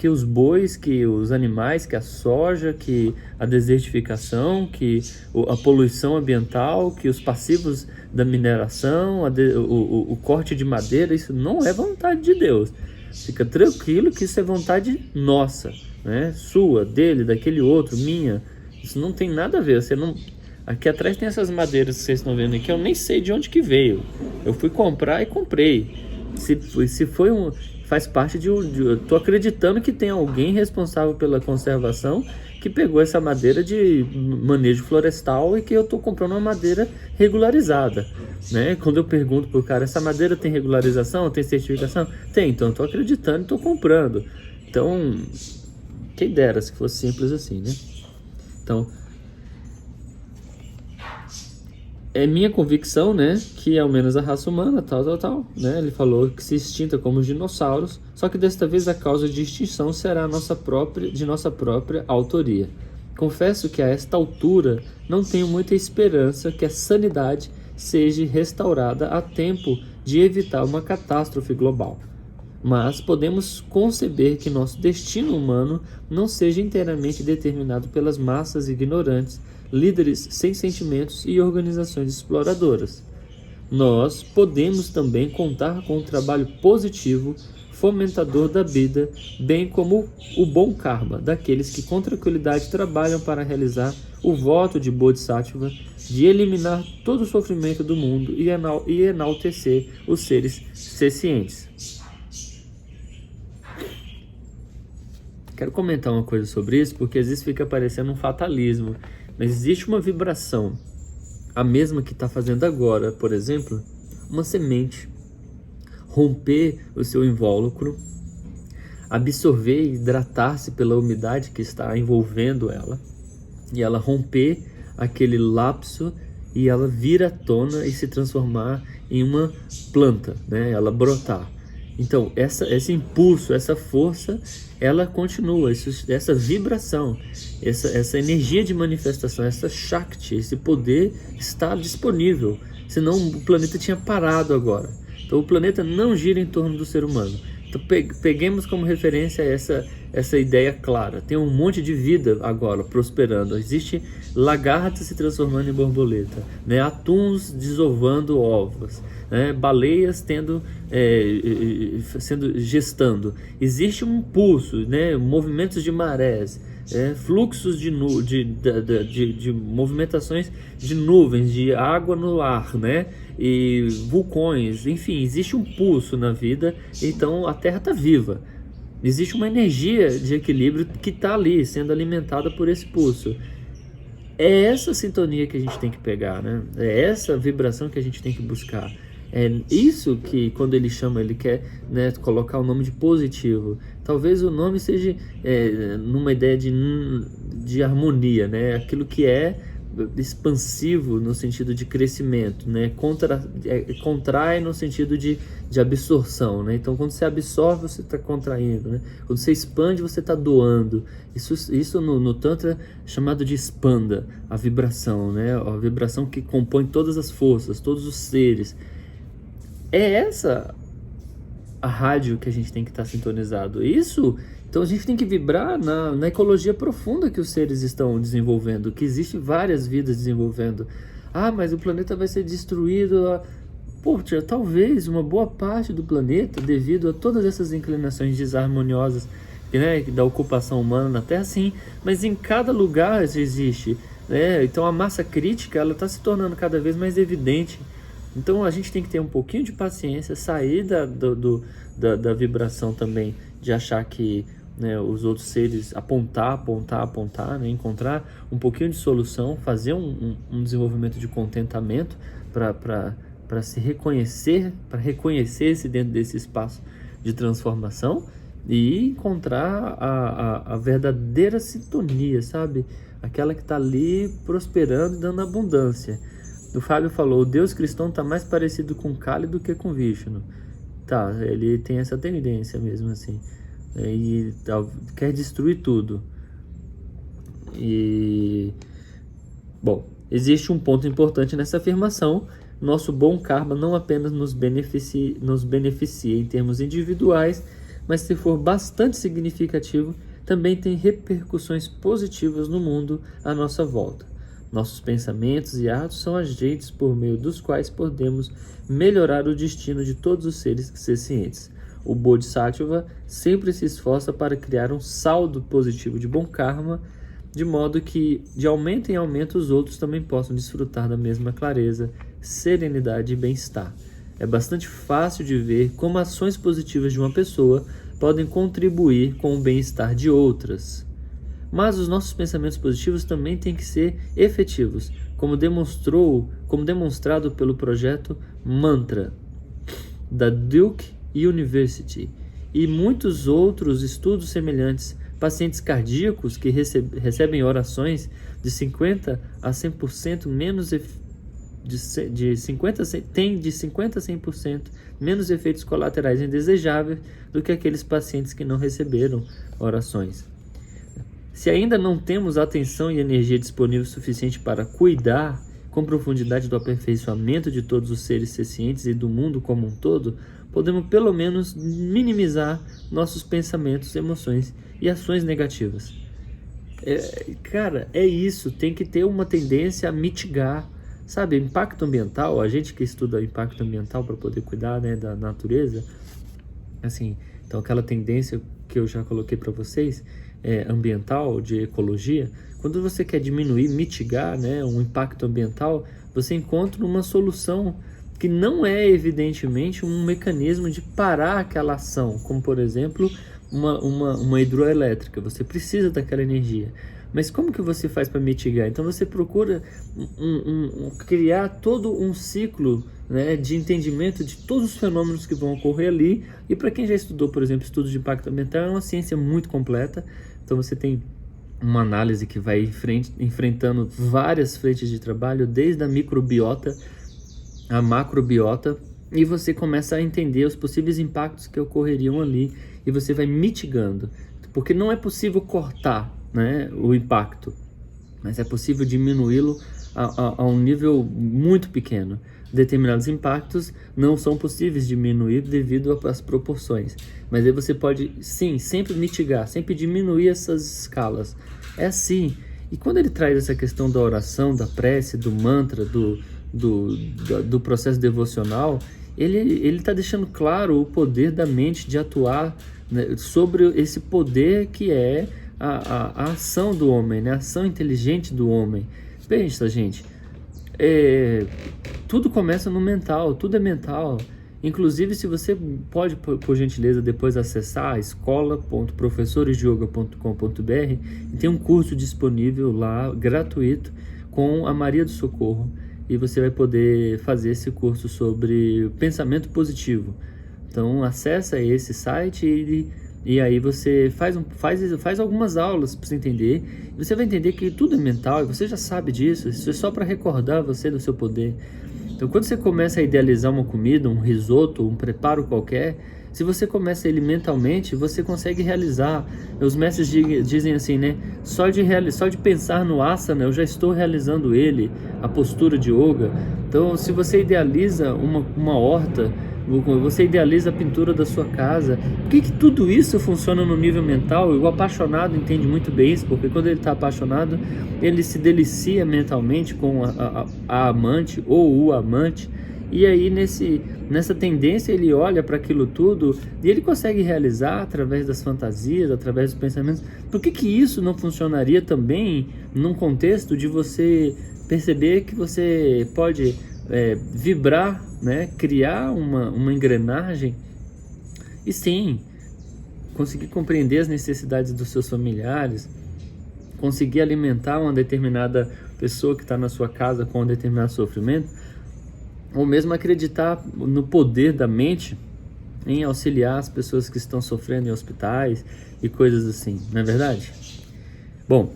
os bois, que os animais, que a soja, que a desertificação, que a poluição ambiental, que os passivos da mineração, o corte de madeira, isso não é vontade de Deus. Fica tranquilo que isso é vontade nossa, né? Sua, dele, daquele outro, minha. Isso não tem nada a ver. Aqui atrás tem essas madeiras que vocês estão vendo aqui, eu nem sei de onde que veio. Eu fui comprar e comprei. Se foi faz parte eu tô acreditando que tem alguém responsável pela conservação que pegou essa madeira de manejo florestal e que eu tô comprando uma madeira regularizada, né? Quando eu pergunto pro cara: essa madeira tem regularização, tem certificação? Tem, então eu tô acreditando e tô comprando. Então, quem dera se fosse simples assim, né? Então, é minha convicção, né, que ao menos a raça humana, né, ele falou que se extinta como os dinossauros, só que desta vez a causa de extinção será de nossa própria autoria. Confesso que a esta altura não tenho muita esperança que a sanidade seja restaurada a tempo de evitar uma catástrofe global. Mas podemos conceber que nosso destino humano não seja inteiramente determinado pelas massas ignorantes, líderes sem sentimentos e organizações exploradoras. Nós podemos também contar com um trabalho positivo, fomentador da vida, bem como o bom karma daqueles que com tranquilidade trabalham para realizar o voto de Bodhisattva de eliminar todo o sofrimento do mundo e enaltecer os seres sencientes. Quero comentar uma coisa sobre isso, porque às vezes fica parecendo um fatalismo, mas existe uma vibração, a mesma que está fazendo agora, por exemplo, uma semente romper o seu invólucro, absorver e hidratar-se pela umidade que está envolvendo ela, e ela romper aquele lapso e ela vir à tona e se transformar em uma planta, né? Ela brotar. Então, esse impulso, essa força, ela continua, essa vibração, essa energia de manifestação, essa Shakti, esse poder está disponível, senão o planeta tinha parado agora. Então, o planeta não gira em torno do ser humano. Então, peguemos como referência essa ideia clara. Tem um monte de vida agora prosperando. Existe lagarta se transformando em borboleta, né? Atuns desovando ovos, né? Baleias gestando. Existe um impulso, né? Movimentos de marés, fluxos de movimentações de nuvens, de água no ar, né? E vulcões, enfim, existe um pulso na vida, então a Terra está viva. Existe uma energia de equilíbrio que está ali, sendo alimentada por esse pulso. É essa sintonia que a gente tem que pegar, né? É essa vibração que a gente tem que buscar. É isso que, quando ele chama, ele quer, né, colocar o nome de positivo. Talvez o nome seja numa ideia de harmonia, né? Aquilo que é expansivo no sentido de crescimento, né? Contrai no sentido de absorção, né? Então, quando você absorve, você está contraindo, né? Quando você expande, você está doando. Isso no Tantra é chamado de spanda, a vibração, né? A vibração que compõe todas as forças, todos os seres. É essa a rádio que a gente tem que estar sintonizado. Então a gente tem que vibrar na ecologia profunda que os seres estão desenvolvendo, que existe várias vidas desenvolvendo. Ah, mas o planeta vai ser destruído. Poxa, talvez uma boa parte do planeta, devido a todas essas inclinações desarmoniosas, né, da ocupação humana na Terra, sim, mas em cada lugar existe, né? Então a massa crítica ela está se tornando cada vez mais evidente. Então a gente tem que ter um pouquinho de paciência, sair da vibração também, de achar que, né, os outros seres apontar, né, encontrar um pouquinho de solução, fazer um desenvolvimento de contentamento para se reconhecer, para reconhecer-se dentro desse espaço de transformação e encontrar a verdadeira sintonia, sabe? Aquela que está ali prosperando e dando abundância. O Fábio falou, o Deus cristão está mais parecido com Kali do que com Vishnu. Tá, ele tem essa tendência mesmo assim. E quer destruir tudo. Bom, existe um ponto importante nessa afirmação. Nosso bom karma não apenas nos beneficia em termos individuais, mas se for bastante significativo, também tem repercussões positivas no mundo à nossa volta. Nossos pensamentos e atos são agentes por meio dos quais podemos melhorar o destino de todos os seres sencientes. O Bodhisattva sempre se esforça para criar um saldo positivo de bom karma, de modo que, de aumento em aumento, os outros também possam desfrutar da mesma clareza, serenidade e bem-estar. É bastante fácil de ver como ações positivas de uma pessoa podem contribuir com o bem-estar de outras. Mas os nossos pensamentos positivos também têm que ser efetivos, como demonstrado pelo projeto Mantra, da Duke University, e muitos outros estudos semelhantes. Pacientes cardíacos que recebem orações de 50 a 100% menos têm de 50 a 100% menos efeitos colaterais indesejáveis do que aqueles pacientes que não receberam orações. Se ainda não temos atenção e energia disponível suficiente para cuidar com profundidade do aperfeiçoamento de todos os seres sencientes e do mundo como um todo, podemos pelo menos minimizar nossos pensamentos, emoções e ações negativas. É isso, tem que ter uma tendência a mitigar, sabe, impacto ambiental. A gente que estuda impacto ambiental para poder cuidar, né, da natureza, assim, Então aquela tendência que eu já coloquei para vocês, ambiental, de ecologia, quando você quer diminuir, mitigar, né, um impacto ambiental, você encontra uma solução que não é evidentemente um mecanismo de parar aquela ação, como por exemplo uma hidroelétrica. Você precisa daquela energia. Mas como que você faz para mitigar? Então você procura criar todo um ciclo, né, de entendimento de todos os fenômenos que vão ocorrer ali. E para quem já estudou, por exemplo, estudos de impacto ambiental, é uma ciência muito completa. Então você tem uma análise que vai enfrentando várias frentes de trabalho, desde a microbiota à macrobiota, e você começa a entender os possíveis impactos que ocorreriam ali, e você vai mitigando, porque não é possível cortar, né, o impacto, mas é possível diminuí-lo a um nível muito pequeno. Determinados impactos não são possíveis diminuir devido às proporções, mas aí você pode, sim, sempre mitigar, sempre diminuir essas escalas. É assim. E quando ele traz essa questão da oração, da prece, do mantra, do processo devocional, ele está deixando claro o poder da mente de atuar, né, sobre esse poder que é a ação do homem, né, a ação inteligente do homem. Pensa, gente, tudo começa no mental, tudo é mental. Inclusive, se você pode, por gentileza, depois acessar escola.professoresdeyoga.com.br, e tem um curso disponível lá, gratuito, com a Maria do Socorro, e você vai poder fazer esse curso sobre pensamento positivo. Então, acessa esse site e aí você faz algumas aulas para você entender. E você vai entender que tudo é mental, e você já sabe disso, isso é só para recordar você do seu poder. Então, quando você começa a idealizar uma comida, um risoto, um preparo qualquer, se você começa ele mentalmente, você consegue realizar. Os mestres dizem assim, né? Só de pensar no asana, eu já estou realizando ele, a postura de yoga. Então, se você idealiza uma horta, você idealiza a pintura da sua casa, por que tudo isso funciona no nível mental? E o apaixonado entende muito bem isso, porque quando ele está apaixonado, ele se delicia mentalmente com a amante ou o amante, e aí nessa tendência ele olha para aquilo tudo e ele consegue realizar através das fantasias, através dos pensamentos. Por que isso não funcionaria também num contexto de você perceber que você pode vibrar, né, criar uma engrenagem e sim, conseguir compreender as necessidades dos seus familiares, conseguir alimentar uma determinada pessoa que está na sua casa com um determinado sofrimento, ou mesmo acreditar no poder da mente em auxiliar as pessoas que estão sofrendo em hospitais e coisas assim, não é verdade? Bom,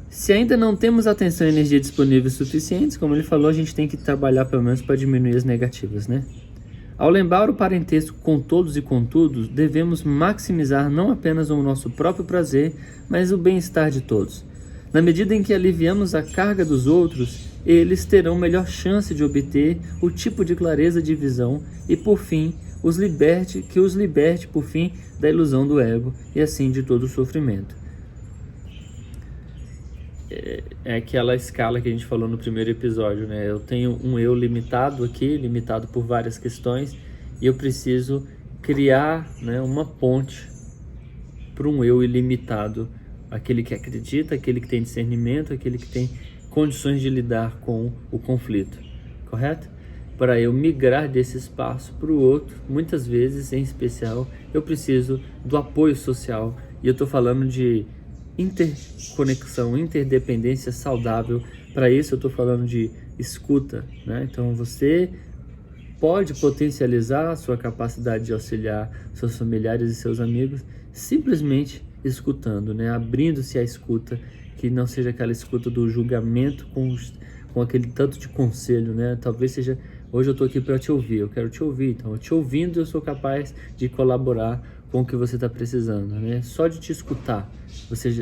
se ainda não temos atenção e energia disponíveis suficientes, como ele falou, a gente tem que trabalhar pelo menos para diminuir as negativas, né? Ao lembrar o parentesco com todos e com tudo, devemos maximizar não apenas o nosso próprio prazer, mas o bem-estar de todos. Na medida em que aliviamos a carga dos outros, eles terão melhor chance de obter o tipo de clareza de visão e, por fim, os liberte por fim da ilusão do ego e assim de todo o sofrimento. É aquela escala que a gente falou no primeiro episódio, né? Eu tenho um eu limitado aqui, limitado por várias questões, e eu preciso criar, né, uma ponte para um eu ilimitado, aquele que acredita, aquele que tem discernimento, aquele que tem condições de lidar com o conflito, correto? Para eu migrar desse espaço para o outro, muitas vezes, em especial, eu preciso do apoio social, e eu estou falando de interconexão, interdependência saudável. Para isso eu estou falando de escuta, né? Então você pode potencializar a sua capacidade de auxiliar seus familiares e seus amigos simplesmente escutando, né? Abrindo-se à escuta, que não seja aquela escuta do julgamento com aquele tanto de conselho, né? Talvez seja, hoje eu estou aqui para te ouvir, eu quero te ouvir, então eu te ouvindo eu sou capaz de colaborar com o que você está precisando, né? Só de te escutar,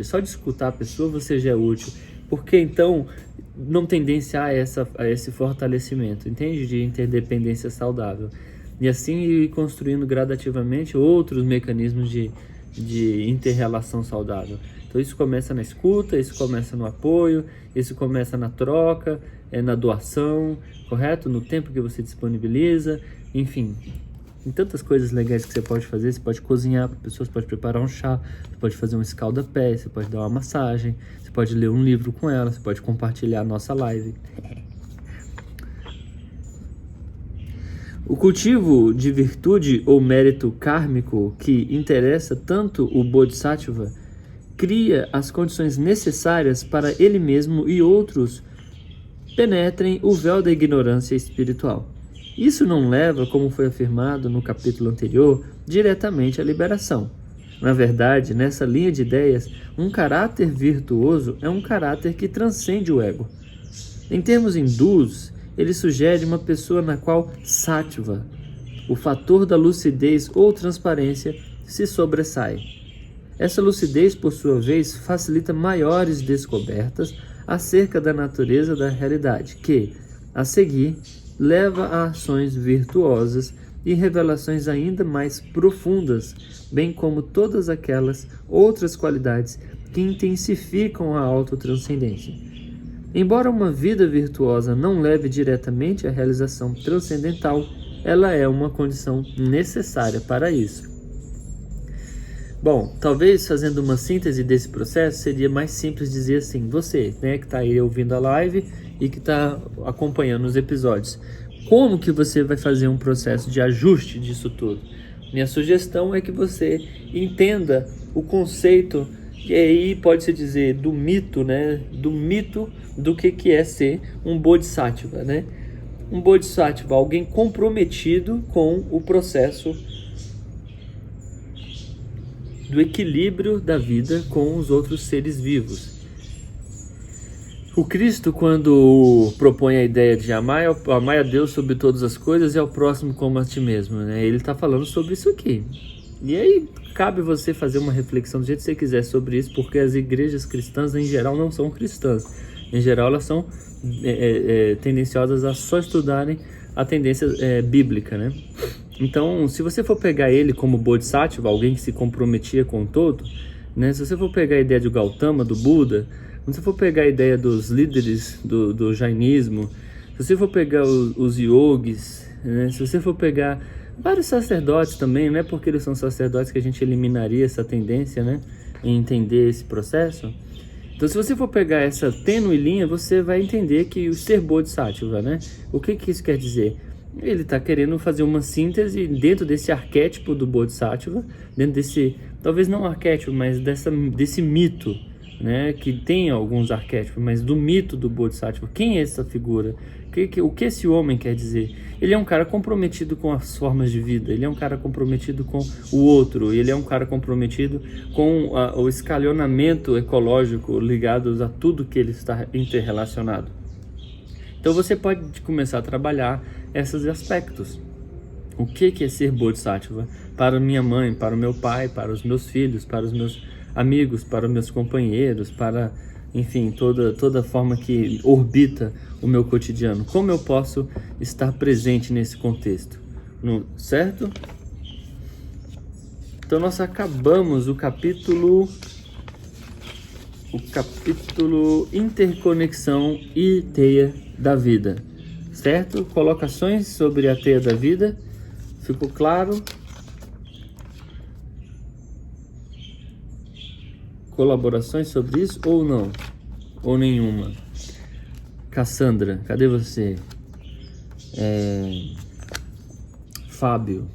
só de escutar a pessoa você já é útil, porque então não tendenciar a esse fortalecimento, entende? De interdependência saudável, e assim ir construindo gradativamente outros mecanismos de inter-relação saudável. Então isso começa na escuta, isso começa no apoio, isso começa na troca, na doação, correto? No tempo que você disponibiliza, enfim. Tem tantas coisas legais que você pode fazer. Você pode cozinhar para pessoas, pode preparar um chá, você pode fazer um escalda-pé, você pode dar uma massagem, você pode ler um livro com ela, você pode compartilhar a nossa live. O cultivo de virtude ou mérito kármico que interessa tanto o Bodhisattva cria as condições necessárias para ele mesmo e outros penetrem o véu da ignorância espiritual. Isso não leva, como foi afirmado no capítulo anterior, diretamente à liberação. Na verdade, nessa linha de ideias, um caráter virtuoso é um caráter que transcende o ego. Em termos hindus, ele sugere uma pessoa na qual sattva, o fator da lucidez ou transparência, se sobressai. Essa lucidez, por sua vez, facilita maiores descobertas acerca da natureza da realidade, que, a seguir, leva a ações virtuosas e revelações ainda mais profundas, bem como todas aquelas outras qualidades que intensificam a autotranscendência. Embora uma vida virtuosa não leve diretamente à realização transcendental, ela é uma condição necessária para isso. Bom, talvez fazendo uma síntese desse processo seria mais simples dizer assim, você, né, que está aí ouvindo a live e que está acompanhando os episódios, como que você vai fazer um processo de ajuste disso tudo? Minha sugestão é que você entenda o conceito, e aí pode-se dizer do mito, né, do que é ser um Bodhisattva, né? Um Bodhisattva, alguém comprometido com o processo do equilíbrio da vida com os outros seres vivos. O Cristo, quando propõe a ideia de amar a Deus sobre todas as coisas e ao próximo como a ti mesmo, né? Ele está falando sobre isso aqui. E aí cabe você fazer uma reflexão do jeito que você quiser sobre isso, porque as igrejas cristãs em geral não são cristãs. Em geral elas são tendenciosas a só estudarem a tendência bíblica, né? Então, se você for pegar ele como Bodhisattva, alguém que se comprometia com o todo, né? Se você for pegar a ideia de Gautama, do Buda, se você for pegar a ideia dos líderes do jainismo, se você for pegar os yogis, né? Se você for pegar vários sacerdotes também, não é porque eles são sacerdotes que a gente eliminaria essa tendência, né? Em entender esse processo. Então, se você for pegar essa tênue linha, você vai entender que o ser Bodhisattva, né? O que isso quer dizer? Ele está querendo fazer uma síntese dentro desse arquétipo do Bodhisattva, dentro desse, talvez não arquétipo, mas desse mito, né, que tem alguns arquétipos, mas do mito do Bodhisattva. Quem é essa figura? O que esse homem quer dizer? Ele é um cara comprometido com as formas de vida, ele é um cara comprometido com o outro, ele é um cara comprometido com o escalonamento ecológico ligado a tudo que ele está interrelacionado. Então você pode começar a trabalhar esses aspectos. O que é ser Bodhisattva? Para minha mãe, para o meu pai, para os meus filhos, para os meus amigos, para os meus companheiros, para, enfim, toda forma que orbita o meu cotidiano. Como eu posso estar presente nesse contexto? Certo? Então nós acabamos o capítulo Interconexão e Teia da Vida, certo? Colocações sobre a Teia da Vida, ficou claro? Colaborações sobre isso ou não? Ou nenhuma? Cassandra, cadê você? Fábio,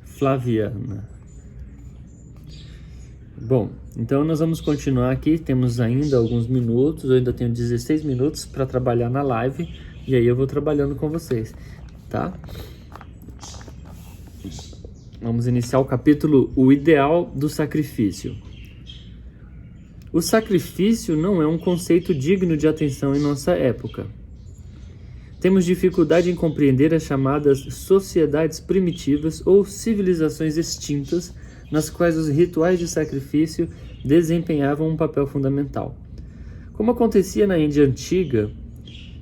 Flaviana. Bom, então nós vamos continuar aqui, temos ainda alguns minutos, eu ainda tenho 16 minutos para trabalhar na live, e aí eu vou trabalhando com vocês, tá? Vamos iniciar o capítulo O Ideal do Sacrifício. O sacrifício não é um conceito digno de atenção em nossa época. Temos dificuldade em compreender as chamadas sociedades primitivas ou civilizações extintas, nas quais os rituais de sacrifício desempenhavam um papel fundamental. Como acontecia na Índia antiga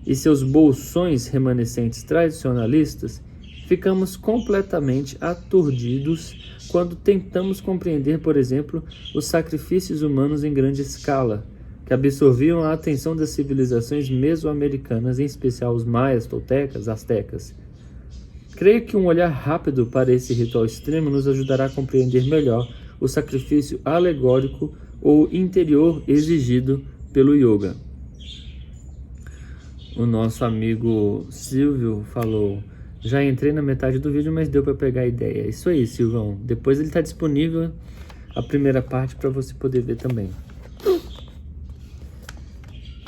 e seus bolsões remanescentes tradicionalistas, ficamos completamente aturdidos quando tentamos compreender, por exemplo, os sacrifícios humanos em grande escala, que absorviam a atenção das civilizações mesoamericanas, em especial os maias, toltecas, astecas. Creio que um olhar rápido para esse ritual extremo nos ajudará a compreender melhor o sacrifício alegórico ou interior exigido pelo yoga. O nosso amigo Silvio falou: já entrei na metade do vídeo, mas deu para pegar a ideia. Isso aí, Silvão. Depois ele está disponível a primeira parte para você poder ver também.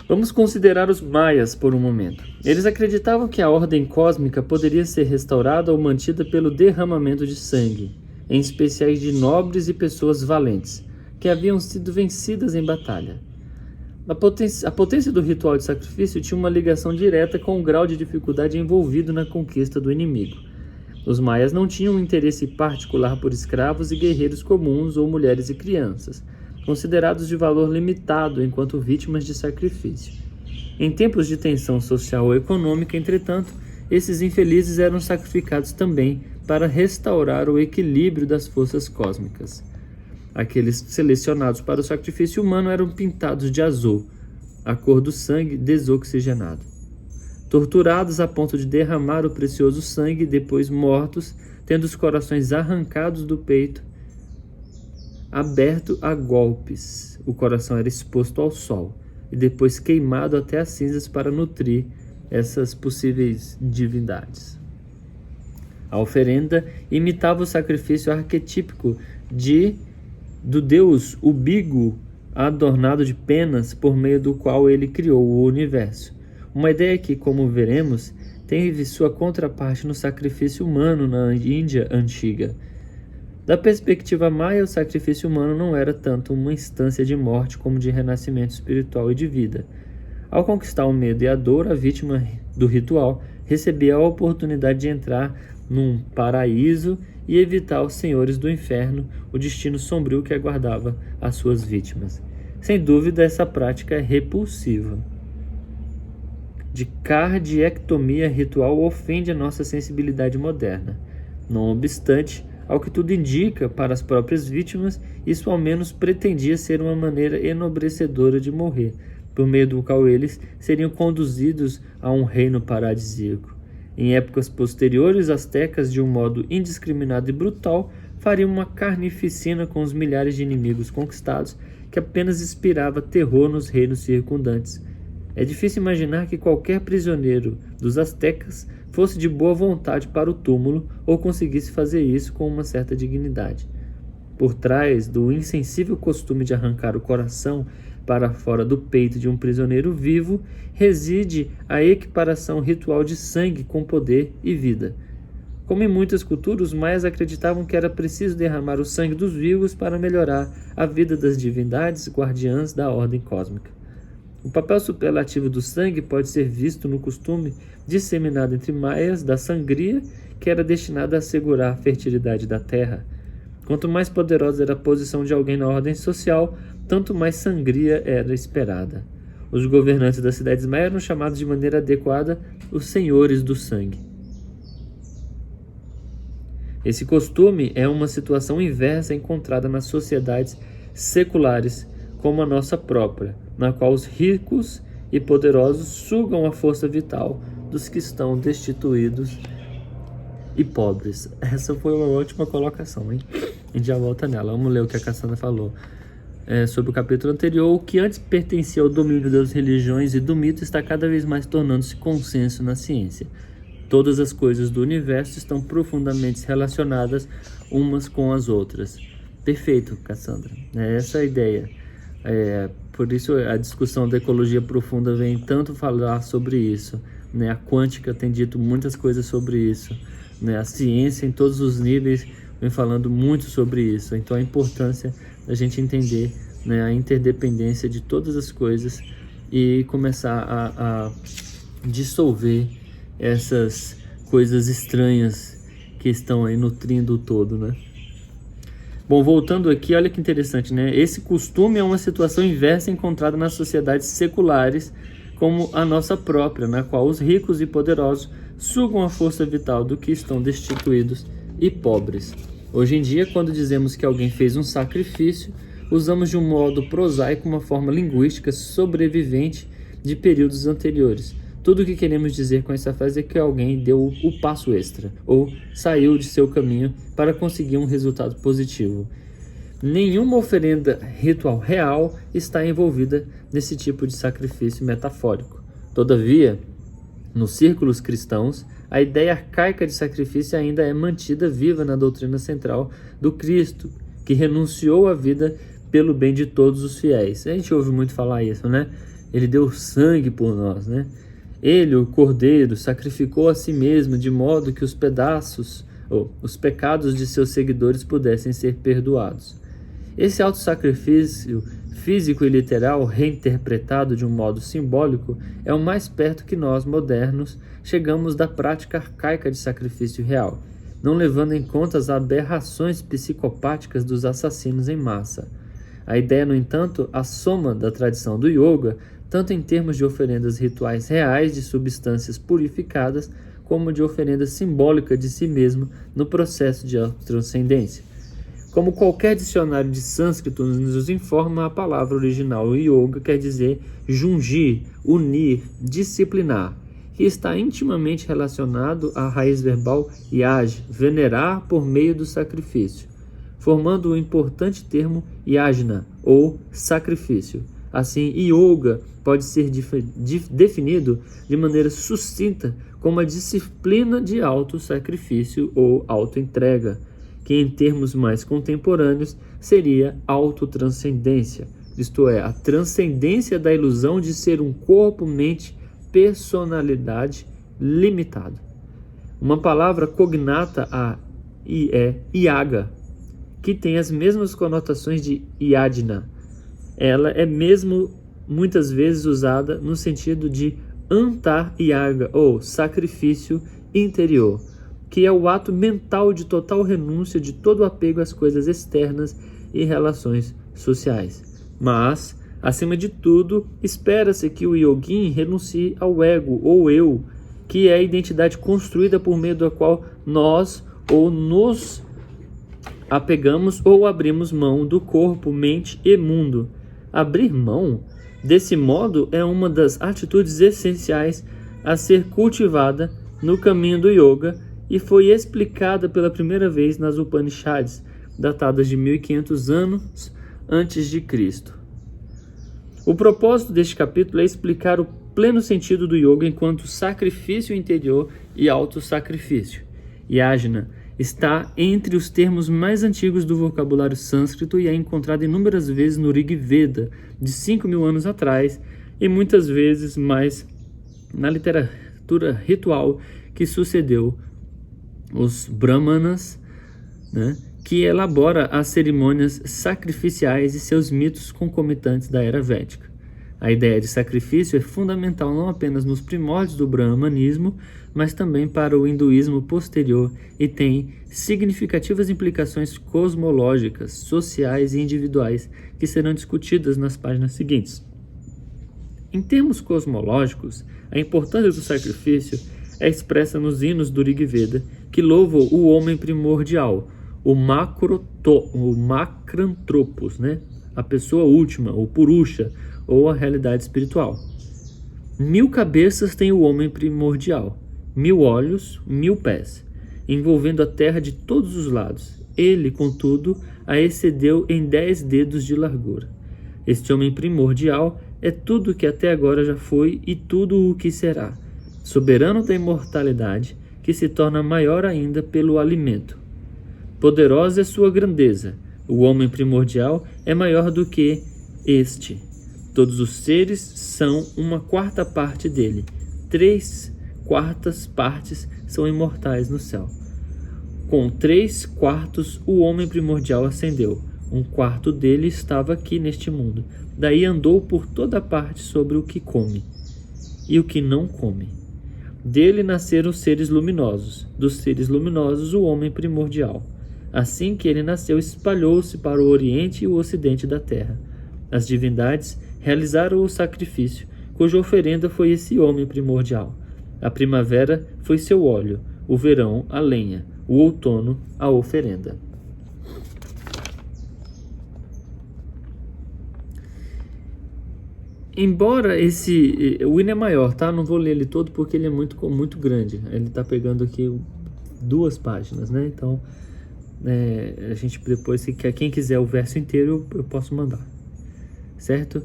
Vamos considerar os maias por um momento. Eles acreditavam que a ordem cósmica poderia ser restaurada ou mantida pelo derramamento de sangue, em especiais de nobres e pessoas valentes, que haviam sido vencidas em batalha. A potência do ritual de sacrifício tinha uma ligação direta com o grau de dificuldade envolvido na conquista do inimigo. Os maias não tinham um interesse particular por escravos e guerreiros comuns ou mulheres e crianças, considerados de valor limitado enquanto vítimas de sacrifício. Em tempos de tensão social ou econômica, entretanto, esses infelizes eram sacrificados também para restaurar o equilíbrio das forças cósmicas. Aqueles selecionados para o sacrifício humano eram pintados de azul, a cor do sangue desoxigenado. Torturados a ponto de derramar o precioso sangue, depois mortos, tendo os corações arrancados do peito, aberto a golpes. O coração era exposto ao sol e depois queimado até as cinzas para nutrir essas possíveis divindades. A oferenda imitava o sacrifício arquetípico do deus Ubigo, adornado de penas por meio do qual ele criou o universo. Uma ideia que, como veremos, teve sua contraparte no sacrifício humano na Índia antiga. Da perspectiva maia, o sacrifício humano não era tanto uma instância de morte como de renascimento espiritual e de vida. Ao conquistar o medo e a dor, a vítima do ritual recebia a oportunidade de entrar num paraíso e evitar os senhores do inferno, o destino sombrio que aguardava as suas vítimas. Sem dúvida, essa prática é repulsiva. De cardiectomia ritual ofende a nossa sensibilidade moderna. Não obstante, ao que tudo indica, para as próprias vítimas, isso ao menos pretendia ser uma maneira enobrecedora de morrer, por meio do qual eles seriam conduzidos a um reino paradisíaco. Em épocas posteriores, os astecas, de um modo indiscriminado e brutal, fariam uma carnificina com os milhares de inimigos conquistados, que apenas inspirava terror nos reinos circundantes. É difícil imaginar que qualquer prisioneiro dos astecas fosse de boa vontade para o túmulo ou conseguisse fazer isso com uma certa dignidade. Por trás do insensível costume de arrancar o coração para fora do peito de um prisioneiro vivo, reside a equiparação ritual de sangue com poder e vida. Como em muitas culturas, os maias acreditavam que era preciso derramar o sangue dos vivos para melhorar a vida das divindades guardiãs da ordem cósmica. O papel superlativo do sangue pode ser visto no costume disseminado entre maias da sangria, que era destinada a assegurar a fertilidade da terra. Quanto mais poderosa era a posição de alguém na ordem social, tanto mais sangria era esperada. Os governantes das cidades maias eram chamados de maneira adequada os senhores do sangue. Esse costume é uma situação inversa encontrada nas sociedades seculares como a nossa própria, na qual os ricos e poderosos sugam a força vital dos que estão destituídos e pobres. Essa foi uma ótima colocação, hein? A gente já volta nela. Vamos ler o que a Cassandra falou. Sobre o capítulo anterior, o que antes pertencia ao domínio das religiões e do mito está cada vez mais tornando-se consenso na ciência. Todas as coisas do universo estão profundamente relacionadas umas com as outras. Perfeito, Cassandra. É essa a ideia. Por isso a discussão da ecologia profunda vem tanto falar sobre isso, né? A quântica tem dito muitas coisas sobre isso, né? A ciência em todos os níveis vem falando muito sobre isso. Então a importância da gente entender, né, a interdependência de todas as coisas e começar a dissolver essas coisas estranhas que estão aí nutrindo o todo, né? Bom, voltando aqui, olha que interessante, né? Esse costume é uma situação inversa encontrada nas sociedades seculares como a nossa própria, na qual os ricos e poderosos sugam a força vital do que estão destituídos e pobres. Hoje em dia, quando dizemos que alguém fez um sacrifício, usamos de um modo prosaico uma forma linguística sobrevivente de períodos anteriores. Tudo o que queremos dizer com essa frase é que alguém deu o passo extra, ou saiu de seu caminho para conseguir um resultado positivo. Nenhuma oferenda ritual real está envolvida nesse tipo de sacrifício metafórico. Todavia, nos círculos cristãos, a ideia arcaica de sacrifício ainda é mantida viva na doutrina central do Cristo, que renunciou à vida pelo bem de todos os fiéis. A gente ouve muito falar isso, né? Ele deu sangue por nós, né? Ele, o Cordeiro, sacrificou a si mesmo de modo que os pecados de seus seguidores pudessem ser perdoados. Esse autossacrifício físico e literal, reinterpretado de um modo simbólico, é o mais perto que nós, modernos, chegamos da prática arcaica de sacrifício real, não levando em conta as aberrações psicopáticas dos assassinos em massa. A ideia, no entanto, a soma da tradição do yoga, tanto em termos de oferendas rituais reais de substâncias purificadas, como de oferenda simbólica de si mesmo no processo de autotranscendência. Como qualquer dicionário de sânscrito nos informa, a palavra original yoga quer dizer jungir, unir, disciplinar, que está intimamente relacionado à raiz verbal yaj, venerar por meio do sacrifício, formando o importante termo yajna, ou sacrifício. Assim, yoga pode ser definido de maneira sucinta como a disciplina de auto-sacrifício ou auto-entrega, que em termos mais contemporâneos seria autotranscendência, isto é, a transcendência da ilusão de ser um corpo, mente, personalidade limitado. Uma palavra cognata a yaga, que tem as mesmas conotações de yajna. Ela é mesmo muitas vezes usada no sentido de antar yaga, ou sacrifício interior, que é o ato mental de total renúncia de todo apego às coisas externas e relações sociais. Mas, acima de tudo, espera-se que o yogin renuncie ao ego ou eu, que é a identidade construída por meio da qual nós ou nos apegamos ou abrimos mão do corpo, mente e mundo. Abrir mão, desse modo, é uma das atitudes essenciais a ser cultivada no caminho do yoga, e foi explicada pela primeira vez nas Upanishads, datadas de 1500 anos antes de Cristo. O propósito deste capítulo é explicar o pleno sentido do yoga enquanto sacrifício interior e autossacrifício. Yajna está entre os termos mais antigos do vocabulário sânscrito e é encontrado inúmeras vezes no Rig Veda, de 5.000 anos atrás, e muitas vezes mais na literatura ritual que sucedeu os Brahmanas, que elabora as cerimônias sacrificiais e seus mitos concomitantes da era védica. A ideia de sacrifício é fundamental não apenas nos primórdios do brahmanismo, mas também para o hinduísmo posterior e tem significativas implicações cosmológicas, sociais e individuais que serão discutidas nas páginas seguintes. Em termos cosmológicos, a importância do sacrifício é expressa nos hinos do Rig Veda, que louvam o homem primordial, o Macrantropos, a pessoa última, o Purusha, ou a realidade espiritual. 1000 cabeças tem o homem primordial, 1000 olhos, 1000 pés, envolvendo a terra de todos os lados. Ele, contudo, a excedeu em 10 dedos de largura. Este homem primordial é tudo o que até agora já foi e tudo o que será, soberano da imortalidade, que se torna maior ainda pelo alimento. Poderosa é sua grandeza. O homem primordial é maior do que este. Todos os seres são uma quarta parte dele. 3/4 partes são imortais no céu. Com 3/4 o homem primordial ascendeu. 1/4 dele estava aqui neste mundo. Daí andou por toda parte sobre o que come e o que não come. Dele nasceram os seres luminosos. Dos seres luminosos, o homem primordial. Assim que ele nasceu, espalhou-se para o oriente e o ocidente da terra. As divindades realizaram o sacrifício, cuja oferenda foi esse homem primordial. A primavera foi seu óleo, o verão a lenha, o outono a oferenda. embora o hino é maior, tá? Não vou ler ele todo porque ele é muito grande. Ele tá pegando aqui 2 páginas, né? Então, a gente depois, quem quiser o verso inteiro, eu posso mandar, certo?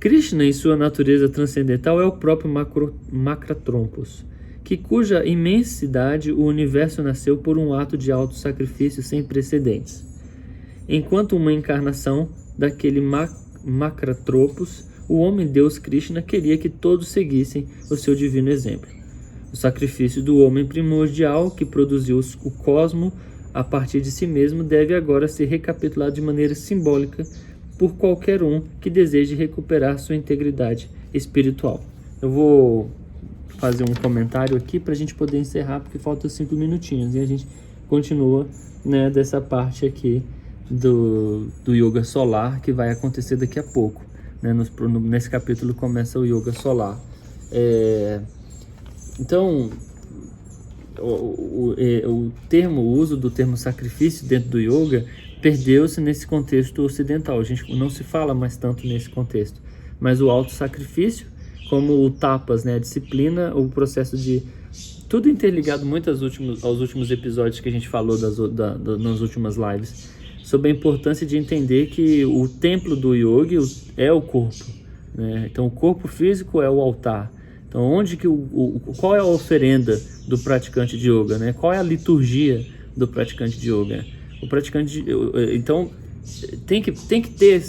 Krishna, em sua natureza transcendental, é o próprio Macratrompos, cuja imensidade o universo nasceu por um ato de auto-sacrifício sem precedentes. Enquanto uma encarnação daquele Macratropos, o homem-deus Krishna queria que todos seguissem o seu divino exemplo. O sacrifício do homem primordial, que produziu o cosmo a partir de si mesmo, deve agora ser recapitulado de maneira simbólica por qualquer um que deseje recuperar sua integridade espiritual. Eu vou fazer um comentário aqui para a gente poder encerrar, porque faltam 5 minutinhos e a gente continua, né, dessa parte aqui do yoga solar, que vai acontecer daqui a pouco, né? Nesse capítulo começa o yoga solar. Então, o uso do termo sacrifício dentro do yoga perdeu-se nesse contexto ocidental. A gente não se fala mais tanto nesse contexto, mas o auto-sacrifício, como o tapas, né, a disciplina, o processo de... Tudo interligado muito aos últimos episódios que a gente falou nas últimas lives, sobre a importância de entender que o templo do yoga é o corpo, né? Então o corpo físico é o altar. Então qual é a oferenda do praticante de yoga, né? Qual é a liturgia do praticante de yoga? Então tem que ter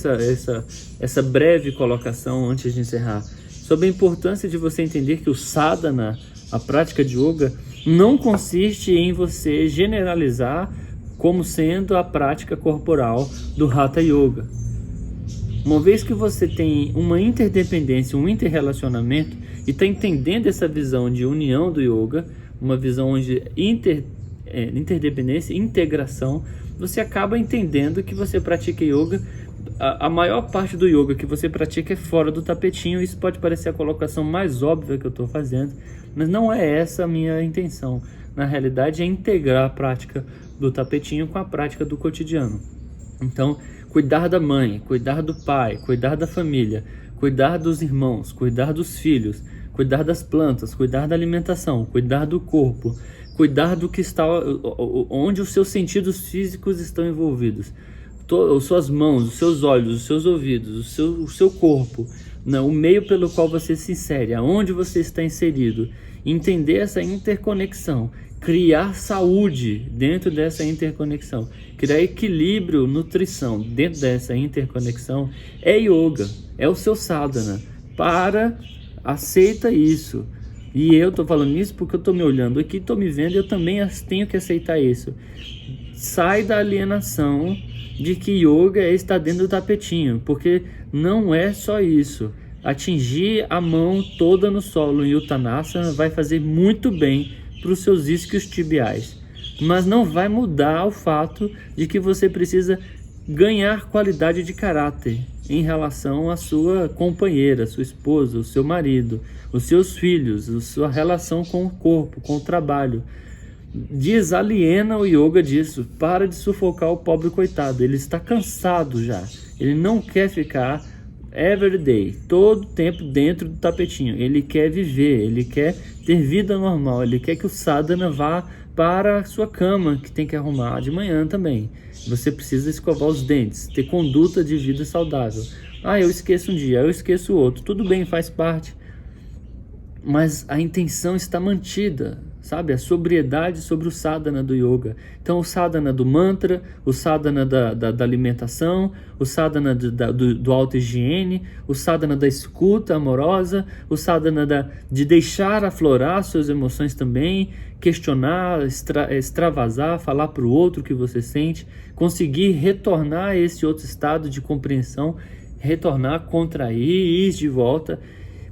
essa breve colocação antes de encerrar, sobre a importância de você entender que o sadhana, a prática de yoga, não consiste em você generalizar como sendo a prática corporal do Hatha Yoga. Uma vez que você tem uma interdependência, um interrelacionamento, e está entendendo essa visão de união do yoga, uma visão onde interdependência, integração, você acaba entendendo que você pratica yoga. A maior parte do yoga que você pratica é fora do tapetinho. Isso pode parecer a colocação mais óbvia que eu estou fazendo, mas não é essa a minha intenção. Na realidade, é integrar a prática do tapetinho com a prática do cotidiano. Então, cuidar da mãe, cuidar do pai, cuidar da família, cuidar dos irmãos, cuidar dos filhos, cuidar das plantas, cuidar da alimentação, cuidar do corpo, cuidar do que está, onde os seus sentidos físicos estão envolvidos. As suas mãos, os seus olhos, os seus ouvidos, o seu corpo, né, o meio pelo qual você se insere, aonde você está inserido. Entender essa interconexão, criar saúde dentro dessa interconexão, criar equilíbrio, nutrição dentro dessa interconexão, é yoga, é o seu sadhana. Aceita isso. E eu estou falando isso porque eu estou me olhando aqui, estou me vendo, eu também tenho que aceitar isso. Sai da alienação de que yoga é estar dentro do tapetinho, porque não é só isso. Atingir a mão toda no solo em Uttanasana vai fazer muito bem para os seus isquios tibiais, mas não vai mudar o fato de que você precisa ganhar qualidade de caráter em relação à sua companheira, sua esposa, o seu marido, os seus filhos, a sua relação com o corpo, com o trabalho. Desaliena o yoga disso. Para de sufocar o pobre coitado. Ele está cansado já. Ele não quer ficar every day, todo tempo dentro do tapetinho. Ele quer viver, ele quer ter vida normal, ele quer que o sadhana vá para a sua cama, que tem que arrumar de manhã também. Você precisa escovar os dentes, ter conduta de vida saudável. Eu esqueço um dia, eu esqueço o outro. Tudo bem, faz parte. Mas a intenção está mantida, sabe? A sobriedade sobre o sadhana do yoga. Então o sadhana do mantra, o sadhana da alimentação, o sadhana do auto-higiene, o sadhana da escuta amorosa, o sadhana de deixar aflorar suas emoções também, questionar, extravasar, falar para o outro o que você sente, conseguir retornar a esse outro estado de compreensão, retornar, contrair, ir de volta.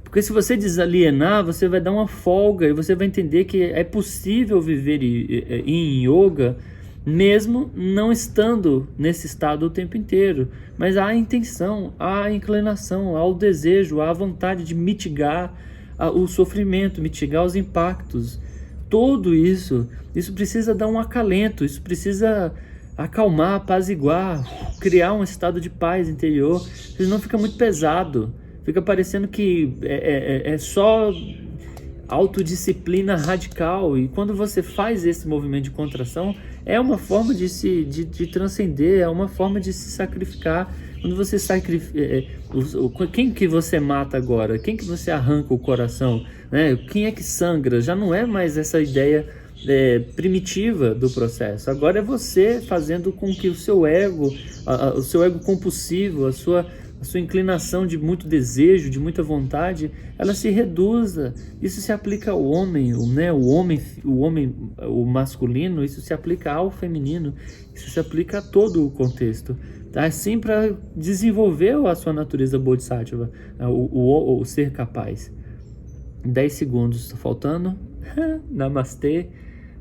Porque se você desalienar, você vai dar uma folga e você vai entender que é possível viver em yoga mesmo não estando nesse estado o tempo inteiro. Mas há a intenção, há a inclinação, há o desejo, há a vontade de mitigar o sofrimento, mitigar os impactos. Tudo isso precisa dar um acalento, isso precisa acalmar, apaziguar, criar um estado de paz interior, senão fica muito pesado. Fica parecendo que é só autodisciplina radical, e quando você faz esse movimento de contração, é uma forma de transcender, é uma forma de se sacrificar. Quando você sacrifica, quem que você mata agora? Quem que você arranca o coração? Né? Quem é que sangra? Já não é mais essa ideia primitiva do processo. Agora é você fazendo com que o seu ego compulsivo, a sua inclinação de muito desejo, de muita vontade, ela se reduza. Isso se aplica ao homem, né? O masculino, isso se aplica ao feminino, isso se aplica a todo o contexto. Tá? Assim, para desenvolver a sua natureza bodhisattva, o ser capaz. 10 segundos, está faltando. Namastê.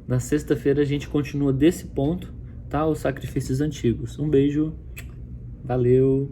Na sexta-feira a gente continua desse ponto, tá? Os sacrifícios antigos. Um beijo. Valeu.